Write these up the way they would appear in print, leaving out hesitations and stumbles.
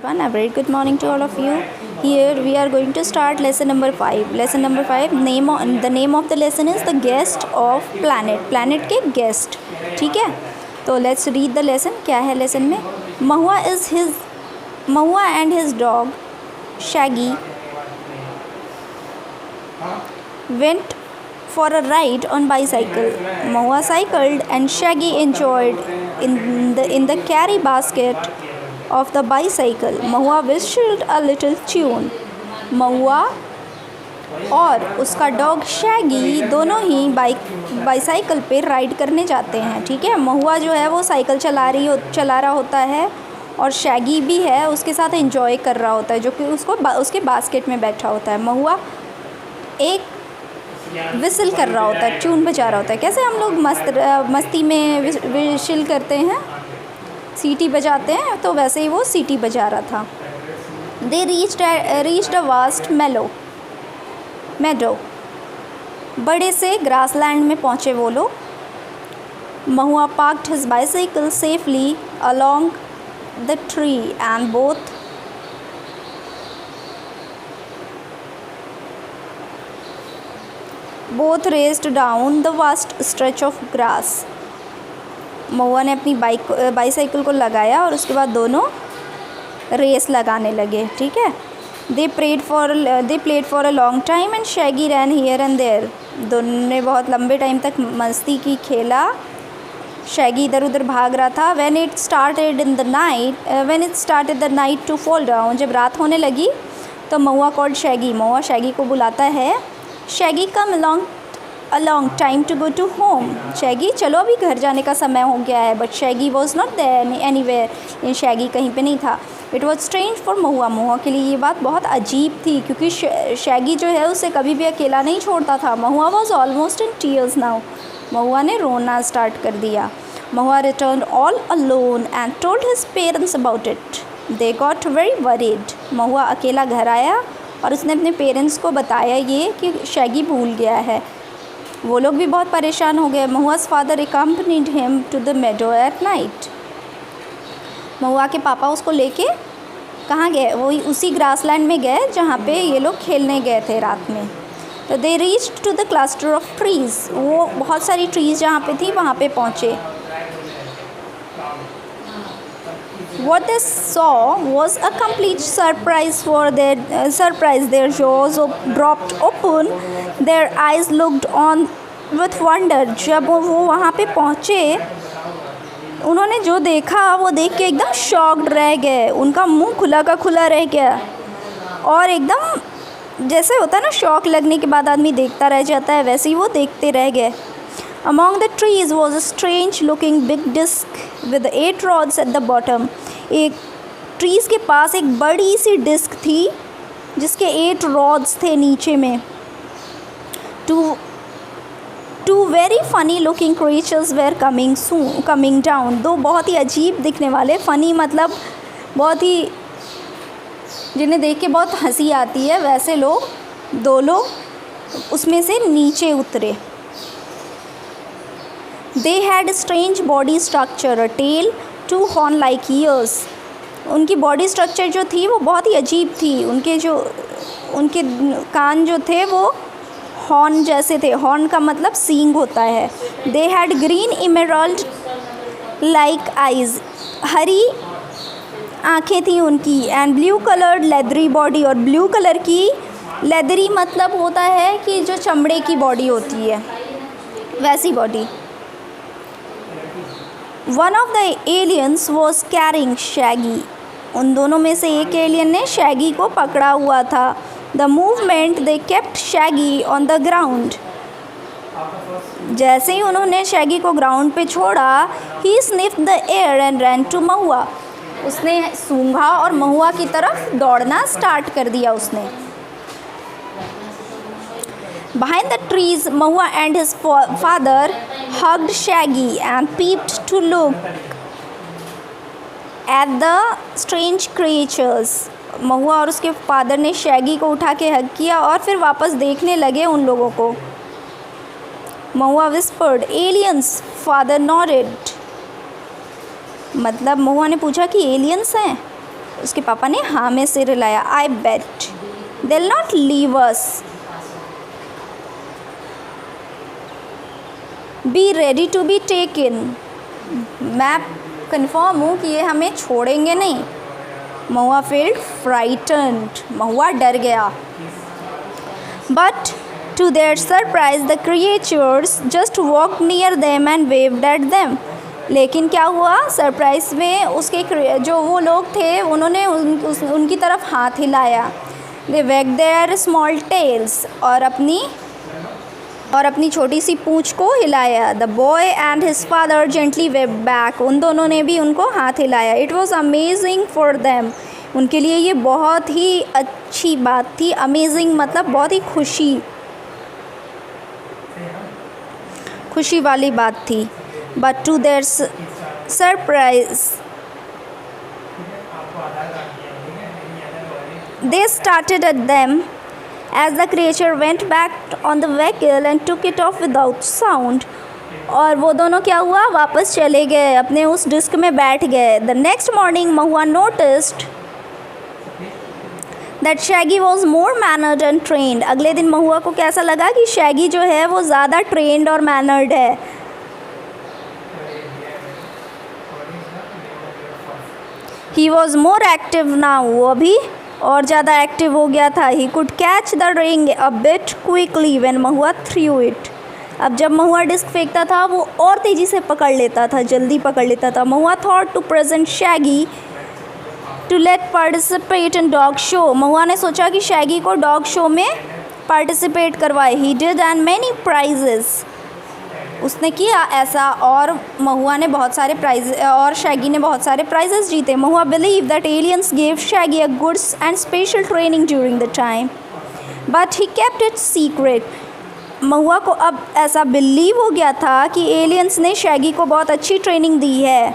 A very good morning to all of you. Here we are going to start lesson number 5. Lesson number 5 the name of the lesson is the guest of planet. Planet के guest. ठीक है, तो let's read the lesson. क्या है lesson में? Mahua and his dog Shaggy went for a ride on bicycle. Mahua cycled and Shaggy enjoyed in the carry basket of the bicycle. Mahua whistled a little tune. Mahua और उसका dog Shaggy दोनों ही bicycle पे ride करने जाते हैं. ठीक है, महुआ जो है वो साइकिल चला रहा होता है और शैगी भी है उसके साथ एंजॉय कर रहा होता है, जो कि उसके बास्केट में बैठा होता है. महुआ एक विसल कर रहा होता है, ट्यून बजा रहा होता है. कैसे हम लोग मस्ती में विशिल करते हैं, सीटी बजाते हैं, तो वैसे ही वो सीटी बजा रहा था. They reached a vast meadow. बड़े से ग्रासलैंड में पहुँचे वो लोग. Mahua parked his bicycle safely along the tree and both raced down the vast stretch of grass. Mahua ने अपनी बाईसाइकिल को लगाया और उसके बाद दोनों रेस लगाने लगे. ठीक है, they played for a long time and Shaggy ran here and there. दोनों ने बहुत लंबे टाइम तक मस्ती की, खेला. शैगी इधर उधर भाग रहा था. when it started the night to fall down. जब रात होने लगी तो महुआ called Shaggy. महुआ शैगी को बुलाता है. Shaggy come along time to go to home. Shaggy चलो अभी घर जाने का समय हो गया है. But Shaggy was not there anywhere. लेकिन शैगी कहीं पे नहीं था. It was strange for महुआ. महुआ के लिए ये बात बहुत अजीब थी क्योंकि शैगी जो है उसे कभी भी अकेला नहीं छोड़ता था. महुआ was almost in tears now. महुआ ने रोना स्टार्ट कर दिया. महुआ returned all alone and told his parents about it. They got very worried. महुआ अकेला घर आया और उसने अपने पेरेंट्स को बताया ये कि शैगी भूल गया है. वो लोग भी बहुत परेशान हो गए. महुआ's father accompanied him to the meadow at night. महुआ के पापा उसको लेके कहाँ गए? वही उसी ग्रासलैंड में गए जहाँ पे ये लोग खेलने गए थे रात में. तो they reached to the cluster of trees. वो बहुत सारी ट्रीज़ जहाँ पे थी वहाँ पे पहुँचे. What they saw was a complete surprise their jaws dropped open. Their eyes looked on with wonder. जब वो वहाँ पे पहुँचे उन्होंने जो देखा वो देख के एकदम शॉक्ड रह गए. उनका मुंह खुला का खुला रह गया और एकदम जैसे होता है ना, शॉक लगने के बाद आदमी देखता रह जाता है, वैसे ही वो देखते रह गए. Among the trees was a strange looking big disc with 8 rods at the bottom. एक ट्रीज़ के पास एक बड़ी सी डिस्क थी जिसके 8 रॉड्स थे नीचे में. Two very funny looking creatures were coming down. दो बहुत ही अजीब दिखने वाले, फ़नी मतलब बहुत ही जिन्हें देख के बहुत हंसी आती है, वैसे दो लोग उसमें से नीचे उतरे. They had strange body structure, a tail, 2 horn-like ears. उनकी बॉडी स्ट्रक्चर जो थी वो बहुत ही अजीब थी. उनके कान जो थे वो हॉर्न जैसे थे. हॉर्न का मतलब सींग होता है. They had green emerald like eyes. हरी आँखें थी उनकी. And blue coloured leathery body. और ब्लू कलर की लेदरी मतलब होता है कि जो चमड़े की बॉडी होती है वैसी body. One of the aliens was carrying Shaggy. उन दोनों में से एक एलियन ने शैगी को पकड़ा हुआ था. The movement they kept Shaggy on the ground. जैसे ही उन्होंने शैगी को ग्राउंड पे छोड़ा, he sniffed the air and ran to महुआ. उसने सूंघा और महुआ की तरफ दौड़ना स्टार्ट कर दिया उसने. Behind the trees, Mahua and his father hugged Shaggy and peeped to look at the strange creatures. महुआ और उसके फादर ने शैगी को उठा के हग किया और फिर वापस देखने लगे उन लोगों को. महुआ whispered, aliens. Father nodded. मतलब महुआ ने पूछा कि एलियंस हैं. उसके पापा ने हाँ में सिर हिलाया। I bet they will not leave us, be ready to be taken, मैं कन्फर्म हूँ कि ये हमें छोड़ेंगे नहीं। महुआ फील्ड फ्राइटन्ड, महुआ डर गया। But to their surprise the creatures just walk near them and waved at them. लेकिन क्या हुआ, सरप्राइज में उसके जो वो लोग थे उन्होंने उनकी तरफ हाथ हिलाया। दे वेग देयर स्मॉल टेल्स, और अपनी छोटी सी पूंछ को हिलाया। The boy and his father gently wave back, उन दोनों ने भी उनको हाथ हिलाया। It was amazing for them, उनके लिए ये बहुत ही अच्छी बात थी। अमेजिंग मतलब बहुत ही खुशी वाली बात थी। But to their surprise they started at them as the creature went back on the vehicle and took it off without sound. और वो दोनों क्या हुआ, वापस चले गए, अपने उस डिस्क में बैठ गए। The next morning Mahua noticed that Shaggy was more mannered and trained. अगले दिन महुआ को कैसा लगा कि शैगी जो है वो ज़्यादा ट्रेंड और मैनर्ड है। He was more active now, वो अभी और ज़्यादा एक्टिव हो गया था। He could catch the ring a bit quickly when Mahua threw it. अब जब महुआ डिस्क फेंकता था वो और तेज़ी से पकड़ लेता था, जल्दी पकड़ लेता था। महुआ thought to present Shaggy to let participate in dog show. महुआ ने सोचा कि शैगी को डॉग शो में पार्टिसिपेट करवाए। He did and many prizes. उसने किया ऐसा, और महुआ ने बहुत सारे प्राइज, और शैगी ने बहुत सारे प्राइजेस जीते। Mahua believe that aliens gave Shaggy a goods and special training during the time but he kept it secret. Mahua को अब ऐसा बिलीव हो गया था कि एलियंस ने शैगी को बहुत अच्छी ट्रेनिंग दी है,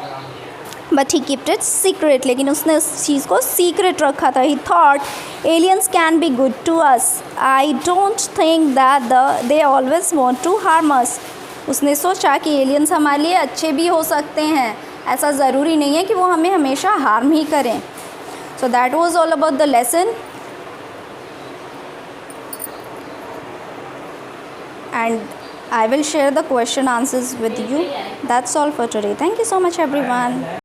but he kept it secret, लेकिन उसने उस चीज़ को सीक्रेट रखा था। He thought aliens can be good to us, I don't think that they always want to harm us. उसने सोचा कि एलियंस हमारे लिए अच्छे भी हो सकते हैं, ऐसा ज़रूरी नहीं है कि वो हमें हमेशा हार्म ही करें। So that was all about the lesson, and I will share the question answers with you. That's all for today. Thank you so much everyone.